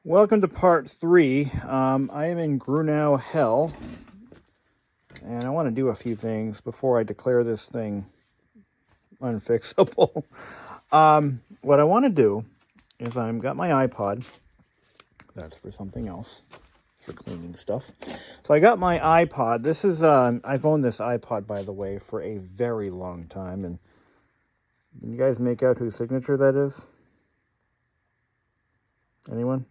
Welcome to part 3. I am in Grunow hell, and I want to do a few things before I declare this thing unfixable. What I want to do is I've got my iPod. That's for something else, for cleaning stuff. So I got my iPod. This is, I've owned this iPod, by the way, for a very long time. And can you guys make out whose signature that is? Anyone?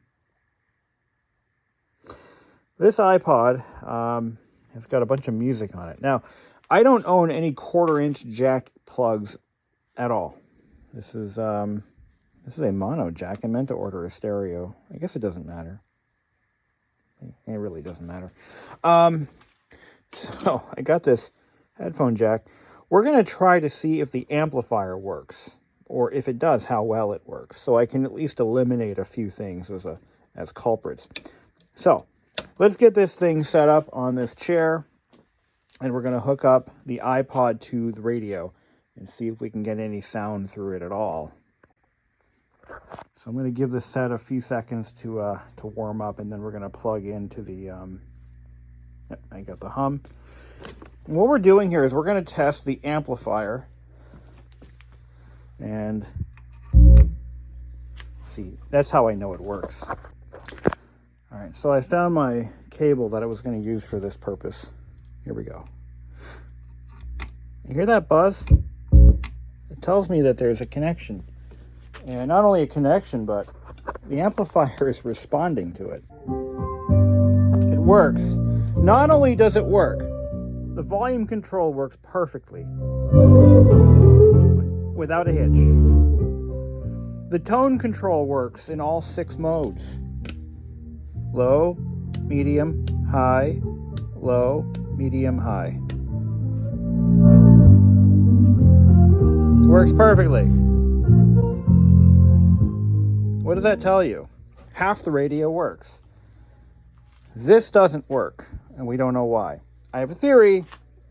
This iPod has got a bunch of music on it. Now, I don't own any 1/4-inch jack plugs at all. This is a mono jack. I meant to order a stereo. I guess it doesn't matter. It really doesn't matter. So I got this headphone jack. We're going to try to see if the amplifier works, or if it does, how well it works, so I can at least eliminate a few things as culprits. So let's get this thing set up on this chair, and we're going to hook up the iPod to the radio and see if we can get any sound through it at all. So I'm going to give this set a few seconds to warm up, and then we're going to plug into the, I got the hum. And what we're doing here is we're going to test the amplifier, and see, that's how I know it works. All right, so I found my cable that I was going to use for this purpose. Here we go. You hear that buzz? It tells me that there's a connection. And not only a connection, but the amplifier is responding to it. It works. Not only does it work, the volume control works perfectly, without a hitch. The tone control works in all 6 modes. Low, medium, high, low, medium, high. Works perfectly. What does that tell you? Half the radio works. This doesn't work, and we don't know why. I have a theory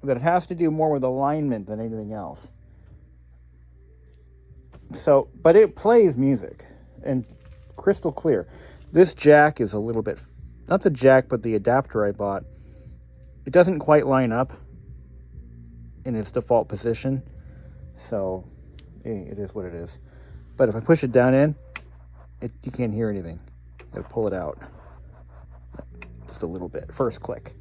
that it has to do more with alignment than anything else. So, but it plays music, and crystal clear. This jack is a little bit, not the jack, but the adapter I bought. It doesn't quite line up in its default position, so it is what it is. But if I push it down in, you can't hear anything. I'll pull it out just a little bit. First click.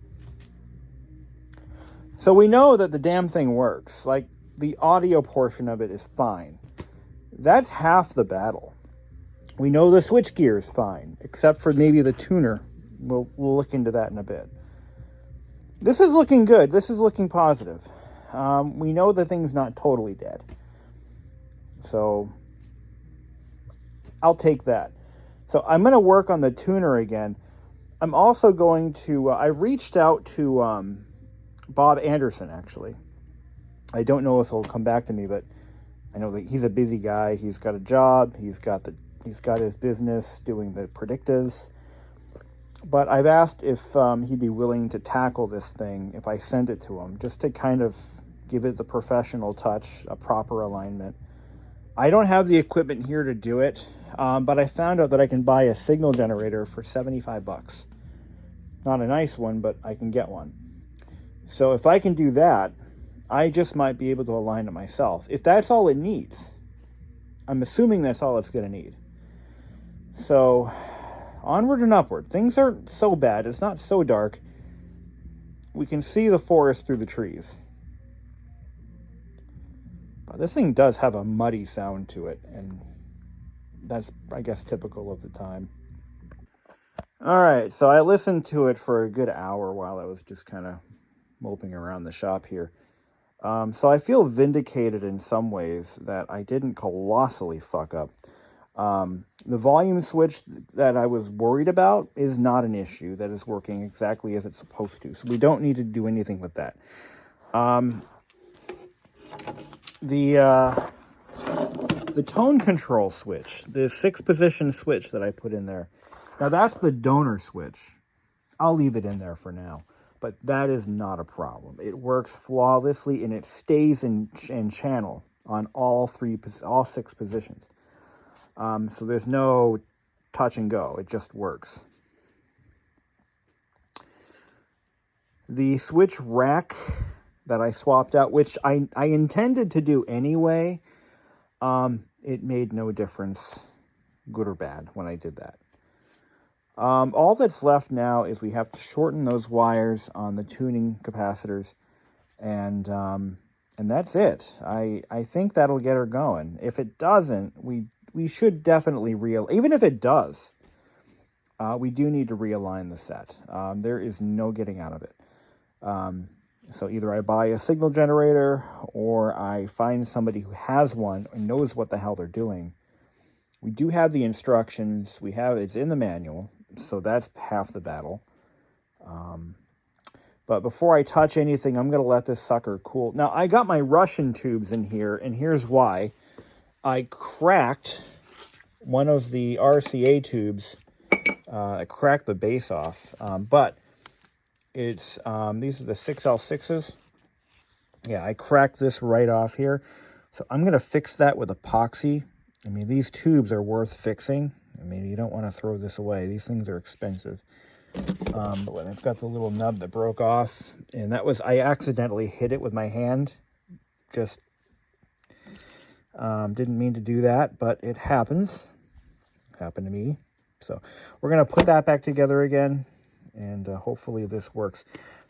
So we know that the damn thing works. Like, the audio portion of it is fine. That's half the battle. We know the switchgear is fine, except for maybe the tuner. We'll look into that in a bit. This is looking good. This is looking positive. We know the thing's not totally dead. So I'll take that. So I'm going to work on the tuner again. I'm also going to, I reached out to Bob Anderson, actually. I don't know if he'll come back to me, but I know that he's a busy guy. He's got a job. He's got his business doing the predictives. But I've asked if he'd be willing to tackle this thing if I send it to him, just to kind of give it the professional touch, a proper alignment. I don't have the equipment here to do it, but I found out that I can buy a signal generator for $75. Not a nice one, but I can get one. So if I can do that, I just might be able to align it myself. If that's all it needs, I'm assuming that's all it's going to need. So onward and upward. Things aren't so bad. It's not so dark. We can see the forest through the trees. But this thing does have a muddy sound to it, and that's, I guess, typical of the time. All right, so I listened to it for a good hour while I was just kind of moping around the shop here. So I feel vindicated in some ways that I didn't colossally fuck up. The volume switch that I was worried about is not an issue. That is working exactly as it's supposed to. So we don't need to do anything with that. The tone control switch, the 6-position switch that I put in there. Now that's the donor switch. I'll leave it in there for now. But that is not a problem. It works flawlessly, and it stays in channel on all 6 positions. So there's no touch and go. It just works. The switch rack that I swapped out, which I intended to do anyway, it made no difference, good or bad, when I did that. All that's left now is we have to shorten those wires on the tuning capacitors, and that's it. I think that'll get her going. If it doesn't, we should definitely even if it does, we do need to realign the set. There is no getting out of it. So either I buy a signal generator or I find somebody who has one and knows what the hell they're doing. We do have the instructions. It's in the manual, so that's half the battle. But before I touch anything, I'm going to let this sucker cool. Now, I got my Russian tubes in here, and here's why. I cracked one of the RCA tubes. I cracked the base off, but it's these are the 6L6s. Yeah, I cracked this right off here. So I'm going to fix that with epoxy. I mean, these tubes are worth fixing. I mean, you don't want to throw this away. These things are expensive. But when it's got the little nub that broke off, and I accidentally hit it with my hand. Just didn't mean to do that, but it happens. Happened to me. So we're going to put that back together again, and hopefully this works.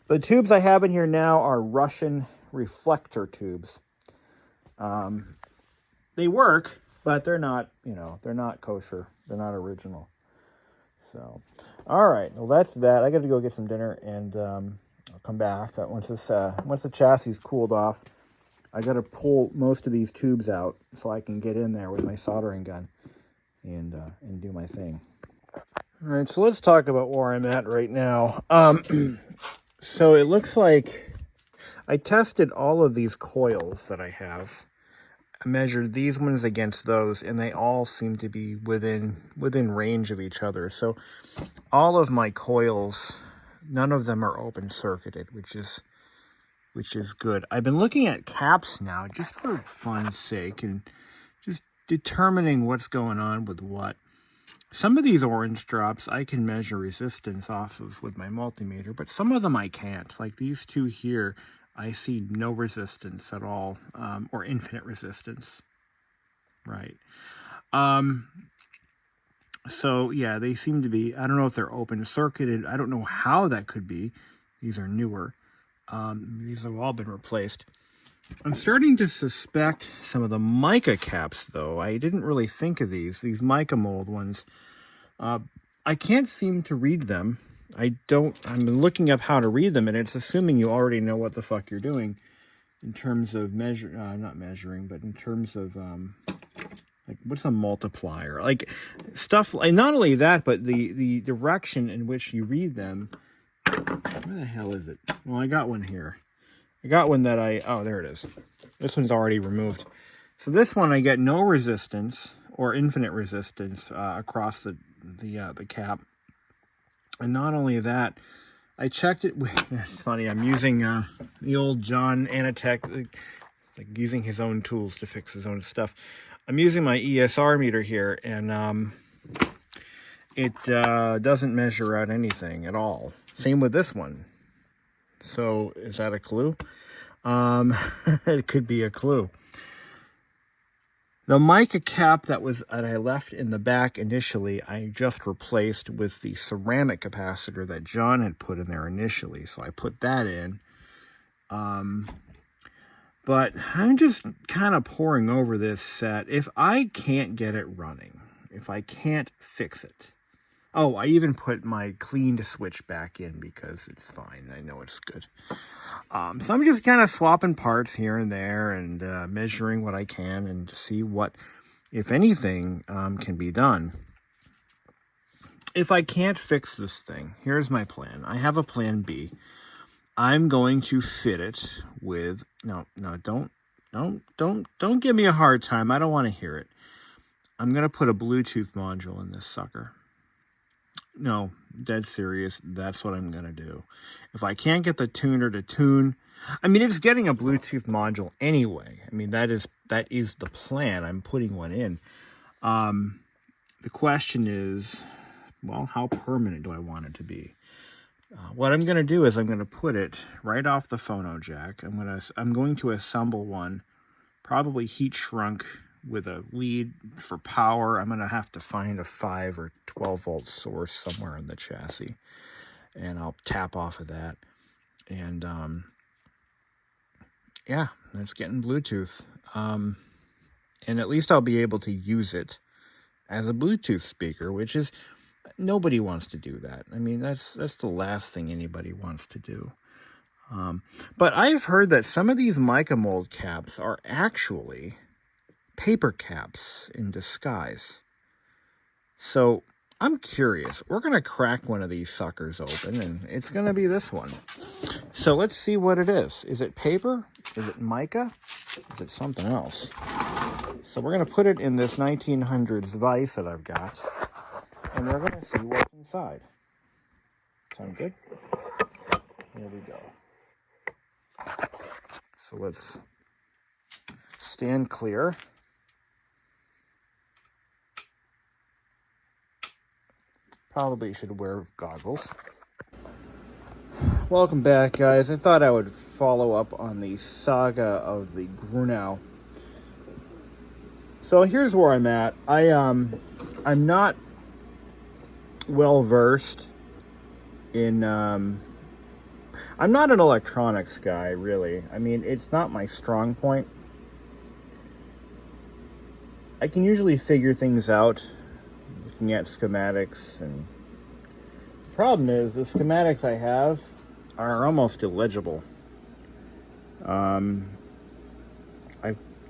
The tubes I have in here now are Russian reflector tubes. They work, but they're not, they're not kosher. They're not original. So, all right. Well, that's that. I got to go get some dinner, and I'll come back once the chassis cooled off. I got to pull most of these tubes out so I can get in there with my soldering gun and do my thing. All right, so let's talk about where I'm at right now. So it looks like I tested all of these coils that I have. I measured these ones against those, and they all seem to be within range of each other. So all of my coils, none of them are open circuited, which is good. I've been looking at caps now just for fun's sake and just determining what's going on with what. Some of these orange drops I can measure resistance off of with my multimeter, but some of them I can't. Like these two here, I see no resistance at all, or infinite resistance. Right. So yeah, they seem to be, I don't know if they're open circuited. I don't know how that could be. These are newer. These have all been replaced. I'm starting to suspect some of the mica caps, though. I didn't really think of these mica mold ones. I can't seem to read them. I'm looking up how to read them, and it's assuming you already know what the fuck you're doing in terms of not measuring, but in terms of, like, what's a multiplier? Like, stuff, and not only that, but the direction in which you read them. Where the hell is it? Well, I got one here. I got one that oh, there it is. This one's already removed. So this one I get no resistance or infinite resistance across the cap. And not only that, I checked it with, that's funny, I'm using the old John Anatech, like using his own tools to fix his own stuff. I'm using my ESR meter here, and it doesn't measure out anything at all. Same with this one. So is that a clue? It could be a clue. The mica cap that I left in the back initially, I just replaced with the ceramic capacitor that John had put in there initially. So I put that in. But I'm just kind of poring over this set. If I can't get it running, if I can't fix it. Oh, I even put my cleaned switch back in because it's fine. I know it's good. So I'm just kind of swapping parts here and there and measuring what I can and to see what, if anything, can be done. If I can't fix this thing, here's my plan. I have a plan B. I'm going to fit it with, no, don't give me a hard time. I don't want to hear it. I'm going to put a Bluetooth module in this sucker. No, dead serious. That's what I'm going to do. If I can't get the tuner to tune, I mean, it's getting a Bluetooth module anyway. I mean, that is the plan. I'm putting one in. the question is, well, how permanent do I want it to be? What I'm going to do is I'm going to put it right off the phono jack. I'm going to assemble one, probably heat shrunk with a lead for power. I'm going to have to find a 5 or 12 volt source somewhere in the chassis, and I'll tap off of that. And yeah, it's getting Bluetooth. And at least I'll be able to use it as a Bluetooth speaker, which is, nobody wants to do that. I mean, that's the last thing anybody wants to do. But I've heard that some of these mica mold caps are actually paper caps in disguise. So I'm curious. We're going to crack one of these suckers open, and it's going to be this one. So let's see what it is. Is it paper? Is it mica? Is it something else? So we're going to put it in this 1900s vise that I've got, and we're going to see what's inside. Sound good? Here we go. So let's stand clear. Probably should wear goggles. Welcome back, guys. I thought I would follow up on the saga of the Grunow. So here's where I'm at. I'm not well versed in I'm not an electronics guy, really. I mean, it's not my strong point. I can usually figure things out looking at schematics, and the problem is the schematics I have are almost illegible.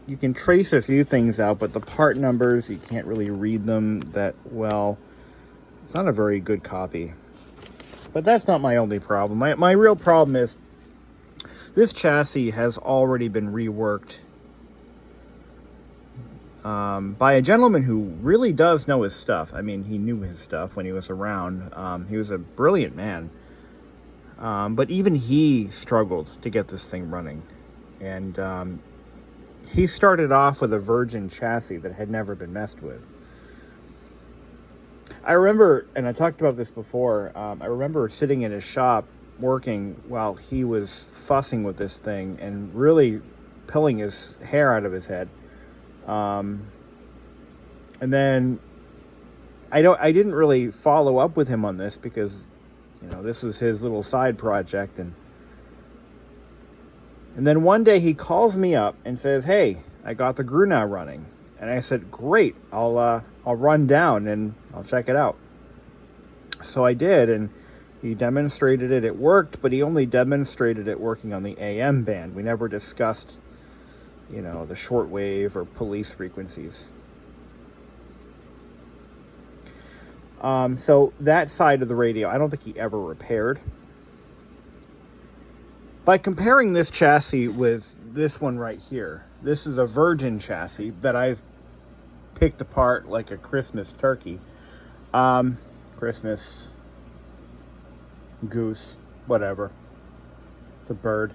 You can trace a few things out, but the part numbers, you can't really read them that well. It's not a very good copy. But that's not my only problem. My real problem is this chassis has already been reworked by a gentleman who really does know his stuff. I mean, he knew his stuff when he was around. He was a brilliant man. But even he struggled to get this thing running. And he started off with a virgin chassis that had never been messed with. I remember, and I talked about this before, I remember sitting in his shop working while he was fussing with this thing and really pulling his hair out of his head. And then I didn't really follow up with him on this because, you know, this was his little side project. And then one day he calls me up and says, "Hey, I got the Grunow running." And I said, "Great, I'll run down and I'll check it out." So I did, and he demonstrated it. It worked, but he only demonstrated it working on the AM band. We never discussed, you know, the shortwave or police frequencies. So that side of the radio, I don't think he ever repaired. By comparing this chassis with this one right here, this is a virgin chassis that I've picked apart like a Christmas turkey. Christmas goose, whatever. It's a bird.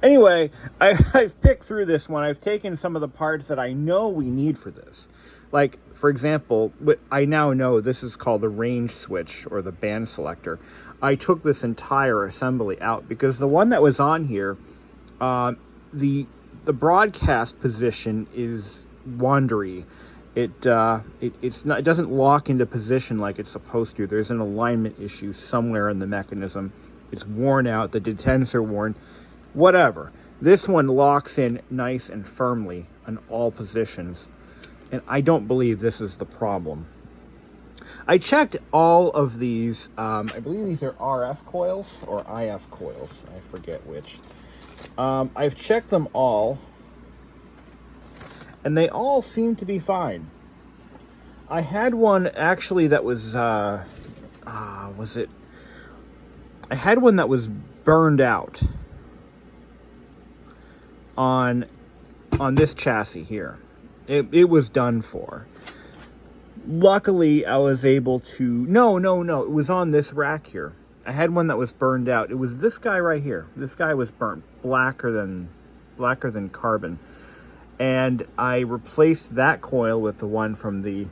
Anyway, I've picked through this one. I've taken some of the parts that I know we need for this. Like, for example, I now know this is called the range switch or the band selector. I took this entire assembly out because the one that was on here, the broadcast position is wandery. It doesn't lock into position like it's supposed to. There's an alignment issue somewhere in the mechanism. It's worn out. The detents are worn. Whatever. This one locks in nice and firmly on all positions. And I don't believe this is the problem. I checked all of these. I believe these are RF coils or IF coils. I forget which. I've checked them all, and they all seem to be fine. I had one actually that was, I had one that was burned out on this chassis here. It was done for. Luckily, I was able to... No. It was on this rack here. I had one that was burned out. It was this guy right here. This guy was burnt blacker than carbon. And I replaced that coil with the one from the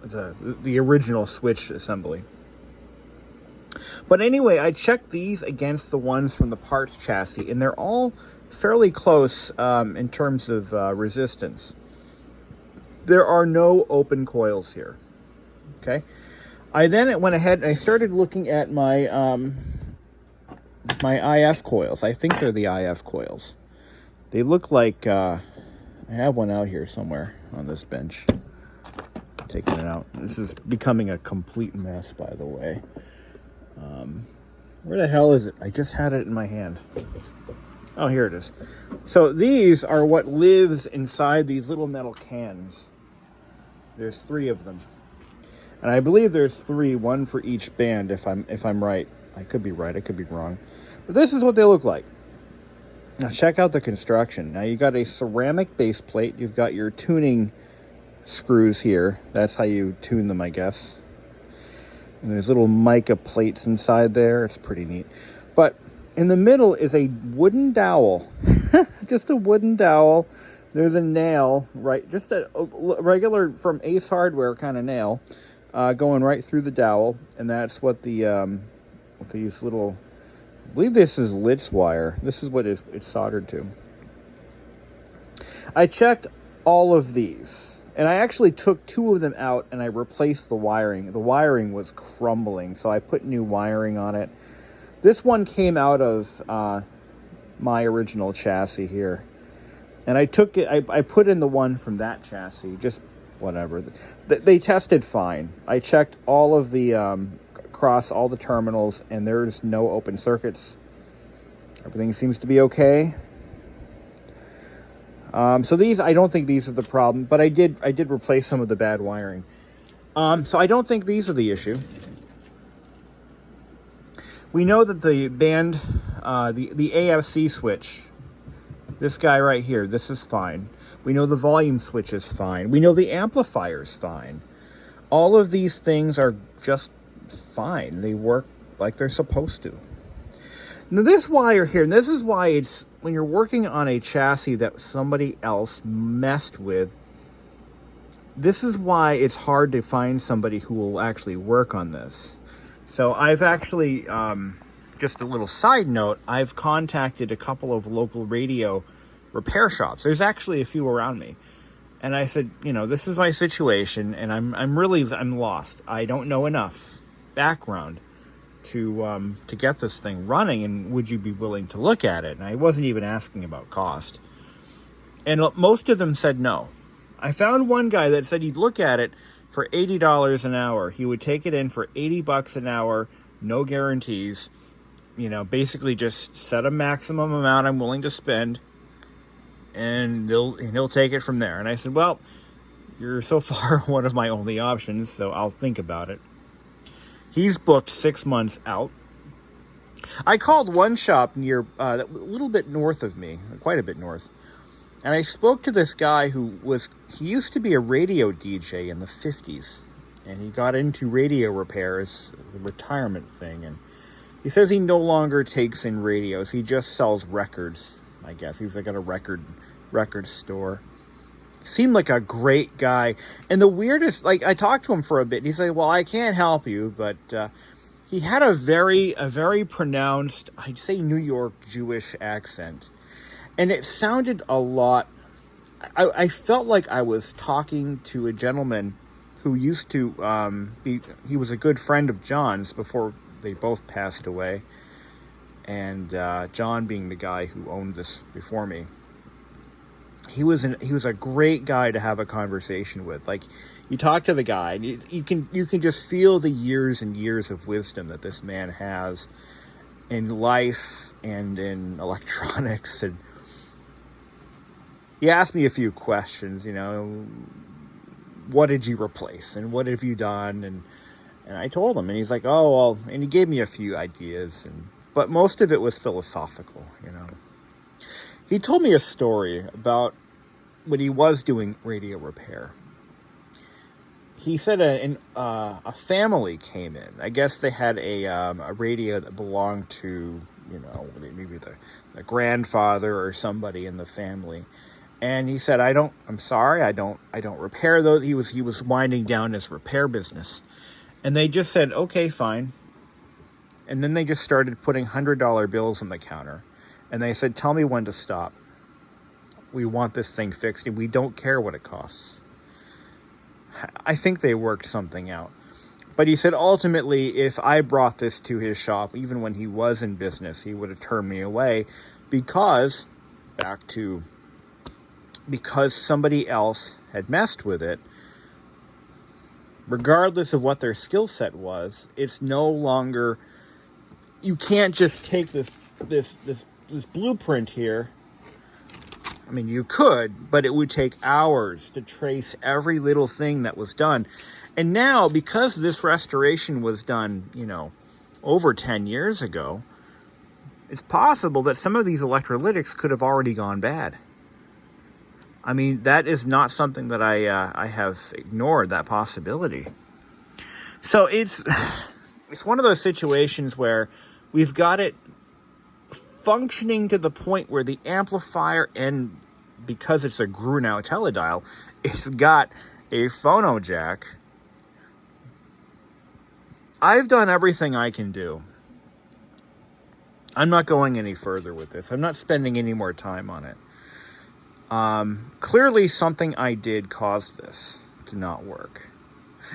the original switch assembly. But anyway, I checked these against the ones from the parts chassis, and they're all fairly close in terms of resistance. There are no open coils here. Okay. I then went ahead and I started looking at my my IF coils. I think they're the IF coils. They look like I have one out here somewhere on this bench. Taking it out. This is becoming a complete mess, by the way. Where the hell is it? I just had it in my hand. Oh, here it is. So these are what lives inside these little metal cans. There's 3 of them. And I believe there's 3, one for each band, if I'm right. I could be right, I could be wrong. But this is what they look like. Now check out the construction. Now you got a ceramic base plate. You've got your tuning screws here. That's how you tune them, I guess. And there's little mica plates inside there. It's pretty neat. But in the middle is a wooden dowel. Just a wooden dowel. There's a nail, right? Just a regular from Ace Hardware kind of nail going right through the dowel. And that's what the these little, I believe this is Litz wire. This is what it's soldered to. I checked all of these. And I actually took 2 of them out and I replaced the wiring. The wiring was crumbling, so I put new wiring on it. This one came out of my original chassis here. And I took it, I put in the one from that chassis, just whatever. They tested fine. I checked all of the, across all the terminals, and there's no open circuits. Everything seems to be okay. So these, I don't think these are the problem, but I did replace some of the bad wiring. So I don't think these are the issue. We know that the band, the AFC switch, this guy right here, this is fine. We know the volume switch is fine. We know the amplifier is fine. All of these things are just fine. They work like they're supposed to. Now this wire here, and this is why it's, when you're working on a chassis that somebody else messed with, this is why it's hard to find somebody who will actually work on this. So I've actually, just a little side note, I've contacted a couple of local radio repair shops. There's actually a few around me. And I said, you know, this is my situation, and I'm lost. I don't know enough background to get this thing running, and would you be willing to look at it? And I wasn't even asking about cost. And most of them said no. I found one guy that said he'd look at it for $80 an hour. He would take it in for $80 an hour, no guarantees. You know, basically just set a maximum amount I'm willing to spend, and he'll take it from there. And I said, well, you're so far one of my only options, so I'll think about it. He's booked 6 months out. I called one shop near, a little bit north of me, quite a bit north. And I spoke to this guy he used to be a radio DJ in the 50s. And he got into radio repairs, the retirement thing. And he says he no longer takes in radios. He just sells records, I guess. He's like at a record store. Seemed like a great guy. And the weirdest, like, I talked to him for a bit. And he's like, well, I can't help you, but he had a very pronounced, I'd say, New York Jewish accent. And it sounded a lot, I felt like I was talking to a gentleman who used to he was a good friend of John's before they both passed away. And John being the guy who owned this before me. He was a great guy to have a conversation with. Like, you talk to the guy, and you can just feel the years and years of wisdom that this man has in life and in electronics. And he asked me a few questions, you know, what did you replace and what have you done? And I told him, and he's like, oh, well, and he gave me a few ideas, but most of it was philosophical, you know. He told me a story about when he was doing radio repair. He said a family came in. I guess they had a radio that belonged to, you know, maybe the grandfather or somebody in the family. And he said, I'm sorry, I don't repair those. He was winding down his repair business. And they just said, okay, fine. And then they just started putting $100 bills on the counter. And they said, tell me when to stop. We want this thing fixed, and we don't care what it costs. I think they worked something out. But he said, ultimately, if I brought this to his shop, even when he was in business, he would have turned me away because somebody else had messed with it. Regardless of what their skill set was, it's no longer... You can't just take this blueprint here. I mean, you could, but it would take hours to trace every little thing that was done. And now, because this restoration was done, over 10 years ago, it's possible that some of these electrolytics could have already gone bad. I mean, that is not something that I have ignored, that possibility. So it's one of those situations where we've got it functioning to the point where the amplifier, and because it's a Grunow Teledial, it's got a phono jack. I've done everything I can do. I'm not going any further with this. I'm not spending any more time on it. Clearly something I did caused this to not work.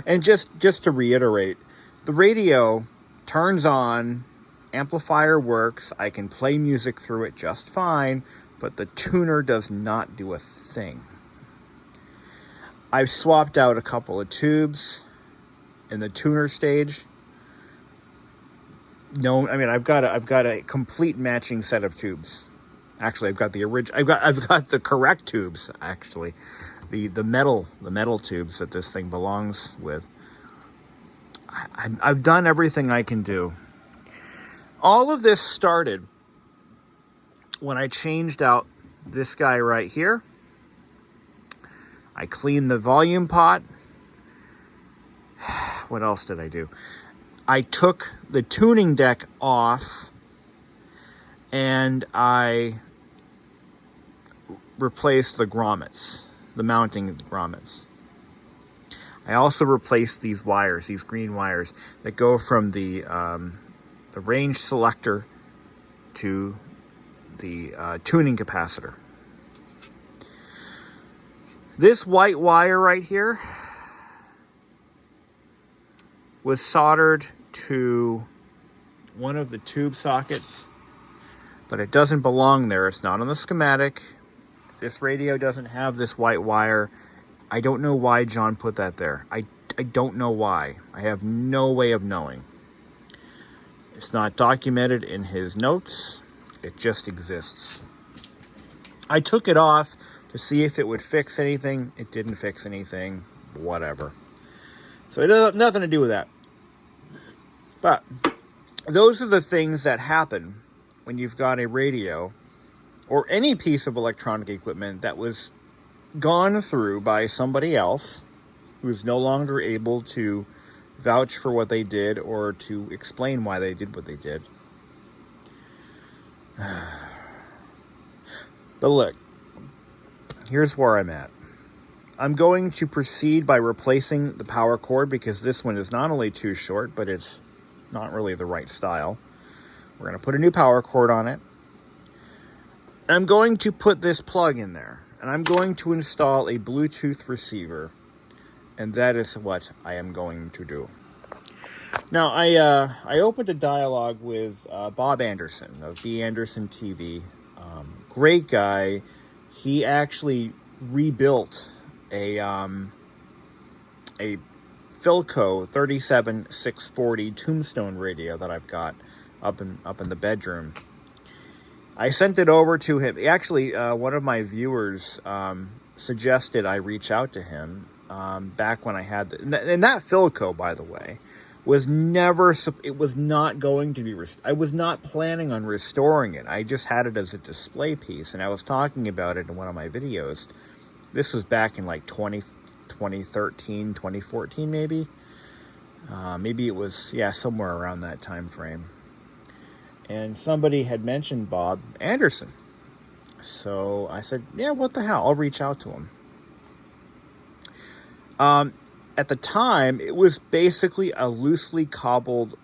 And just to reiterate, the radio turns on, amplifier works, I can play music through it just fine, but the tuner does not do a thing. I've swapped out a couple of tubes in the tuner stage. No, I mean, I've got a complete matching set of tubes. Actually, I've got the correct tubes, actually. The metal tubes that this thing belongs with. I've done everything I can do. All of this started when I changed out this guy right here. I cleaned the volume pot. What else did I do? I took the tuning deck off and I replaced the grommets, the mounting grommets. I also replaced these wires, these green wires that go from the range selector to the tuning capacitor. This white wire right here was soldered to one of the tube sockets, but it doesn't belong there. It's not on the schematic. This radio doesn't have this white wire. I don't know why John put that there. I don't know why. I have no way of knowing. It's not documented in his notes. It just exists. I took it off to see if it would fix anything. It didn't fix anything. Whatever. So it has nothing to do with that. But those are the things that happen when you've got a radio or any piece of electronic equipment that was gone through by somebody else who's no longer able to vouch for what they did or to explain why they did what they did. But look, here's where I'm at. I'm going to proceed by replacing the power cord because this one is not only too short, but it's not really the right style. We're going to put a new power cord on it. And I'm going to put this plug in there. And I'm going to install a Bluetooth receiver. And that is what I am going to do. Now, I opened a dialogue with Bob Anderson of B. Anderson TV. Great guy. He actually rebuilt a Philco 37640 Tombstone radio that I've got up in the bedroom. I sent it over to him. Actually, one of my viewers suggested I reach out to him back when I had and that Philco, by the way, was never. It was not going to be. I was not planning on restoring it. I just had it as a display piece, and I was talking about it in one of my videos. This was back in like 2013, 2014, maybe. Maybe it was, somewhere around that time frame. And somebody had mentioned Bob Anderson. So I said, yeah, what the hell? I'll reach out to him. At the time, it was basically a loosely cobbled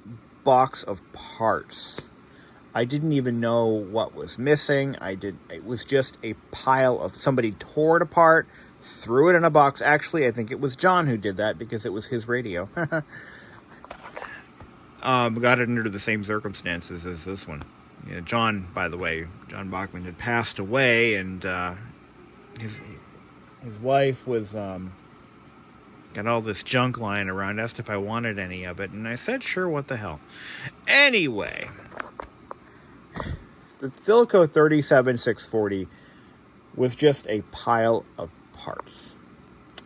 box of parts. I didn't even know what was missing. It was just a pile of, somebody tore it apart, threw it in a box. Actually, I think it was John who did that because it was his radio. Got it under the same circumstances as this one. You know, John, by the way, John Bachman had passed away, and his wife was got all this junk lying around, asked if I wanted any of it, and I said, sure, what the hell. Anyway, the Philco 37640 was just a pile of parts.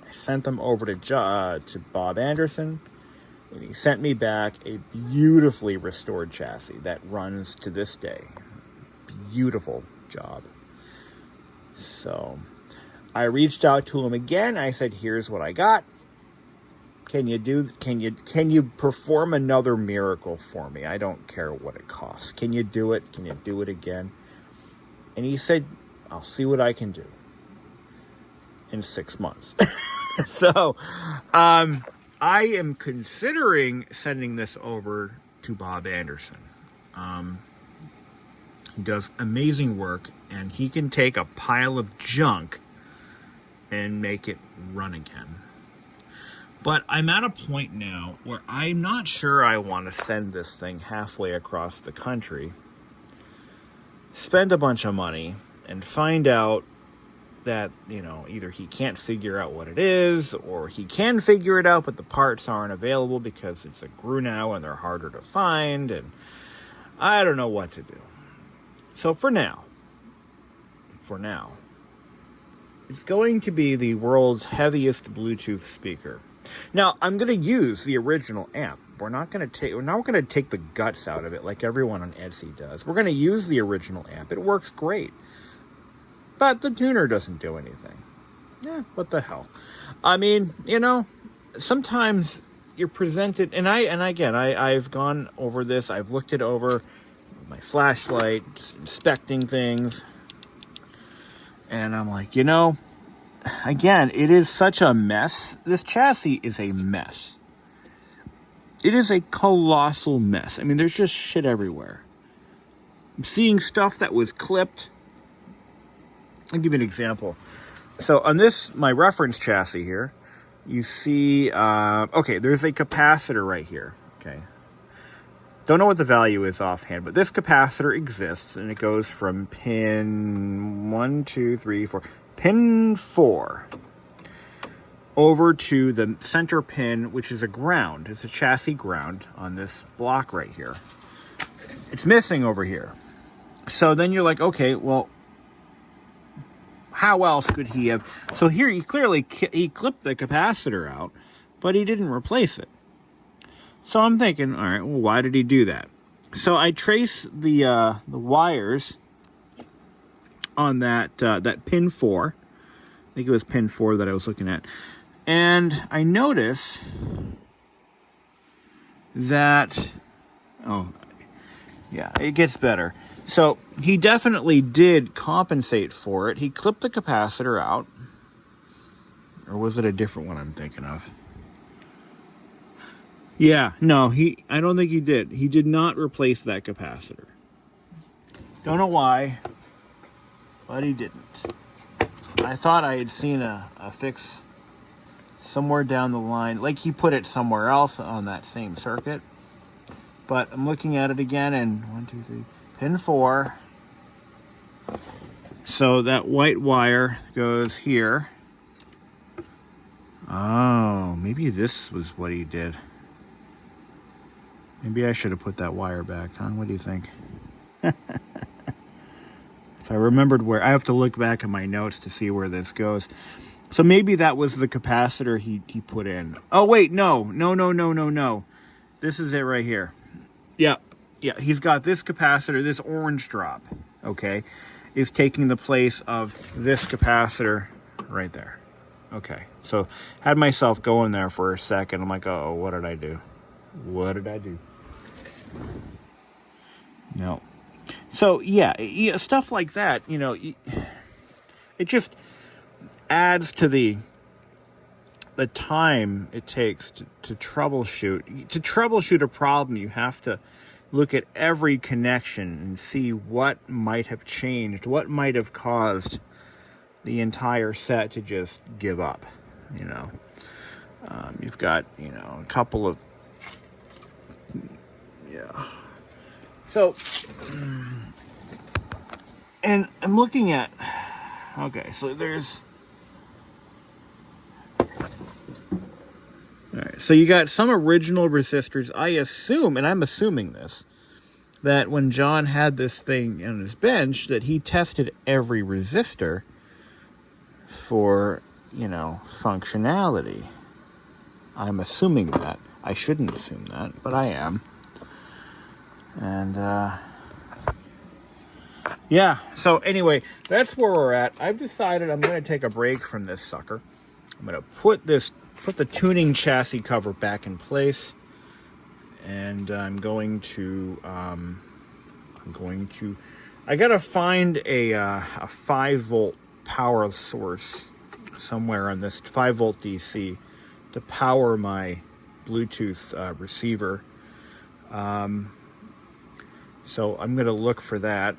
I sent them over to Bob Anderson, and he sent me back a beautifully restored chassis that runs to this day. Beautiful job. So I reached out to him again. I said, here's what I got. Can you perform another miracle for me? I don't care what it costs. Can you do it? Can you do it again? And he said, I'll see what I can do in 6 months. So, I am considering sending this over to Bob Anderson. He does amazing work, and he can take a pile of junk and make it run again. But I'm at a point now where I'm not sure I want to send this thing halfway across the country, spend a bunch of money, and find out that, you know, either he can't figure out what it is, or he can figure it out, but the parts aren't available because it's a Grunow and they're harder to find, and I don't know what to do. So for now, it's going to be the world's heaviest Bluetooth speaker. Now, I'm going to use the original amp. We're not going to take the guts out of it like everyone on Etsy does. We're going to use the original amp. It works great. But the tuner doesn't do anything. Yeah, what the hell? I mean, you know, sometimes you're presented, and I've gone over this. I've looked it over with my flashlight, just inspecting things. And I'm like, you know, again, it is such a mess. This chassis is a mess. It is a colossal mess. I mean, there's just shit everywhere. I'm seeing stuff that was clipped. I'll give you an example. So on this, my reference chassis here, you see, okay, there's a capacitor right here, okay? Don't know what the value is offhand, but this capacitor exists, and it goes from pin 4 over to the center pin, which is a ground. It's a chassis ground on this block right here. It's missing over here. So then you're like, okay, well, how else could he have? So here he clearly he clipped the capacitor out, but he didn't replace it. So I'm thinking, all right, well, why did he do that? So I trace the wires on that pin 4. I think it was pin 4 that I was looking at. And I notice that, oh, yeah, it gets better. So he definitely did compensate for it. He clipped the capacitor out. Or was it a different one I'm thinking of? Yeah, no, I don't think he did. He did not replace that capacitor. Don't know why, but he didn't. I thought I had seen a fix somewhere down the line, like he put it somewhere else on that same circuit. But I'm looking at it again, and 1, 2, 3, pin 4. So that white wire goes here. Oh, maybe this was what he did. Maybe I should have put that wire back, huh? What do you think? If I remembered where, I have to look back at my notes to see where this goes. So maybe that was the capacitor he put in. Oh, wait, no. This is it right here. Yeah, he's got this capacitor, this orange drop, okay, is taking the place of this capacitor right there. Okay, so had myself going there for a second. I'm like, oh, what did I do? No. So, yeah, stuff like that, you know, It just adds to the time it takes to troubleshoot. To troubleshoot a problem, you have to look at every connection and see what might have changed, what might have caused the entire set to just give up, you know. You've got, you know, a couple of, yeah. So, and I'm looking at, okay, so there's, all right, so you got some original resistors. I assume, and I'm assuming this, that when John had this thing on his bench, that he tested every resistor for, you know, functionality. I'm assuming that. I shouldn't assume that, but I am. And, yeah, so anyway, that's where we're at. I've decided I'm going to take a break from this sucker. I'm going to put the tuning chassis cover back in place, and I gotta find a 5-volt power source somewhere on this 5-volt DC to power my Bluetooth receiver. So I'm gonna look for that,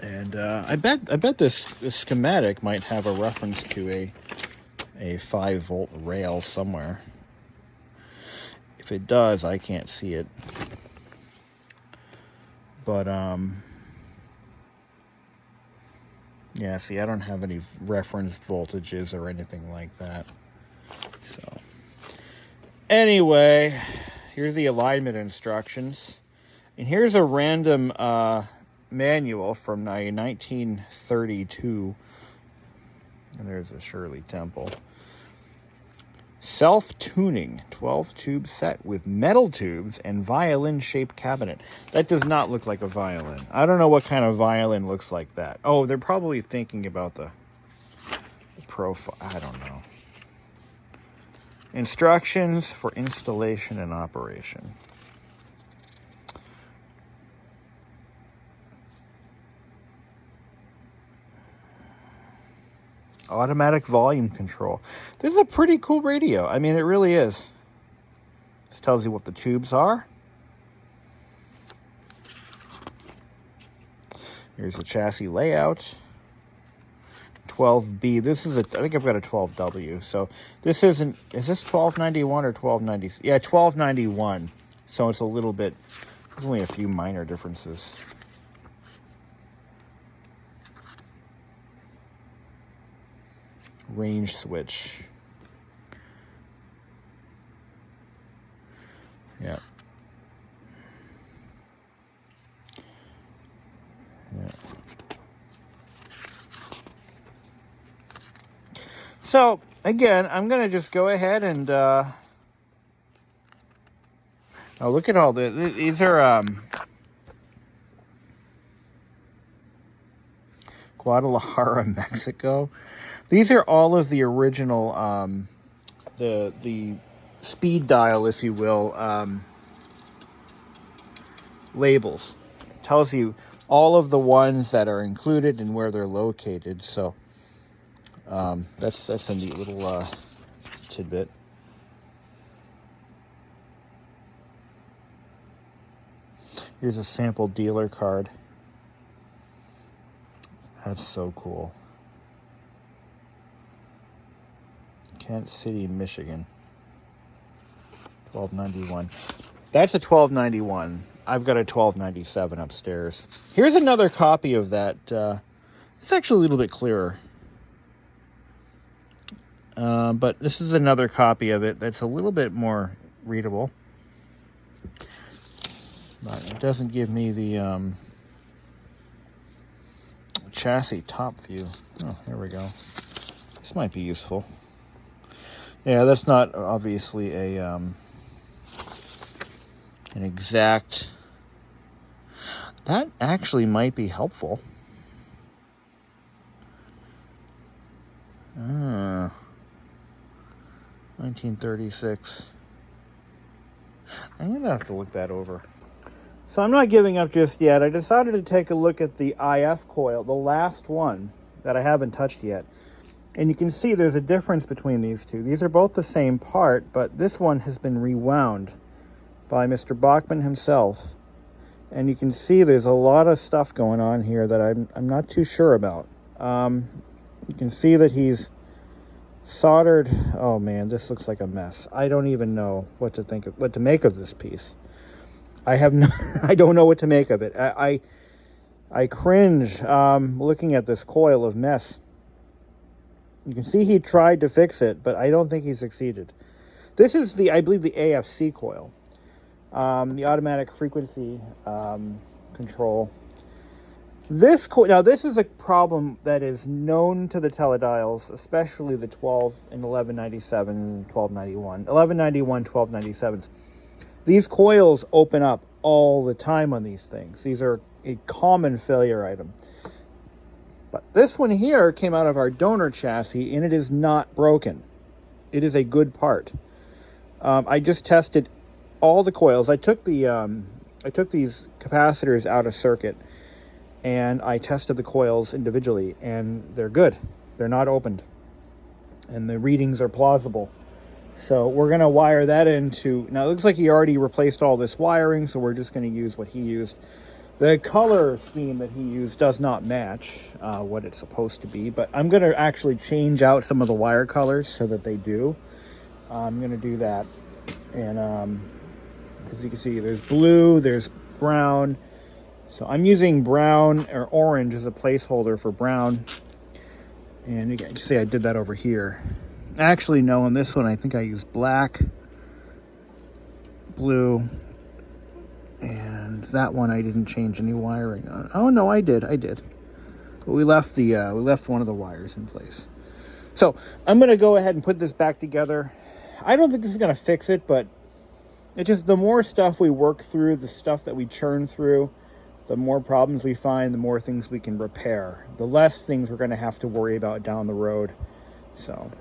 and I bet this schematic might have a reference to a 5-volt rail somewhere. If it does, I can't see it. But, yeah, see, I don't have any reference voltages or anything like that. So, anyway, here's the alignment instructions. And here's a random manual from 1932. And there's a Shirley Temple. Self-tuning 12-tube set with metal tubes and violin-shaped cabinet. That does not look like a violin. I don't know what kind of violin looks like that. Oh, they're probably thinking about the profile. I don't know. Instructions for installation and operation. Automatic volume control. This is a pretty cool radio. I mean, it really is. This tells you what the tubes are. Here's the chassis layout. 12B. This is I think I've got a 12W. So this isn't, is this 1291 or 1290? Yeah, 1291. So it's a little bit, there's only a few minor differences. Range switch. Yeah. Yeah. So, again, I'm going to just go ahead and oh, look at all these are Guadalajara, Mexico. These are all of the original, the speed dial, if you will, labels. It tells you all of the ones that are included and where they're located. So that's a neat little tidbit. Here's a sample dealer card. That's so cool. Kent City, Michigan. 1291. That's a 1291. I've got a 1297 upstairs. Here's another copy of that. It's actually a little bit clearer. But this is another copy of it that's a little bit more readable. But it doesn't give me the chassis top view. Oh, here we go. This might be useful. Yeah, that's not obviously an exact. That actually might be helpful. 1936. I'm going to have to look that over. So I'm not giving up just yet. I decided to take a look at the IF coil, the last one. that I haven't touched yet. And you can see there's a difference between these two. These are both the same part, but this one has been rewound by Mr. Bachman himself. And you can see there's a lot of stuff going on here that I'm not too sure about. You can see that he's soldered. Oh man, this looks like a mess. I don't even know what to make of this piece. I don't know what to make of it. I cringe looking at this coil of mess. You can see he tried to fix it, but I don't think he succeeded. This is I believe the AFC coil, the automatic frequency control. Now this is a problem that is known to the teledials, especially the 12 and 1197 and 1291. 1191, 1297s. These coils open up all the time on these things. These are a common failure item. But this one here came out of our donor chassis, and it is not broken. It is a good part. I just tested all the coils. I took these capacitors out of circuit, and I tested the coils individually, and they're good. They're not opened, and the readings are plausible. So we're going to wire that into... Now, it looks like he already replaced all this wiring, so we're just going to use what he used. The color scheme that he used does not match what it's supposed to be, but I'm going to actually change out some of the wire colors so that they do. I'm going to do that. And as you can see, there's blue, there's brown. So I'm using brown or orange as a placeholder for brown. And you can see I did that over here. Actually, no, on this one, I think I used black, blue, and that one I didn't change any wiring on. Oh no, I did. But we left one of the wires in place. So I'm gonna go ahead and put this back together. I don't think this is gonna fix it, but it's just the more stuff we work through, the stuff that we churn through, the more problems we find, the more things we can repair. The less things we're gonna have to worry about down the road. So.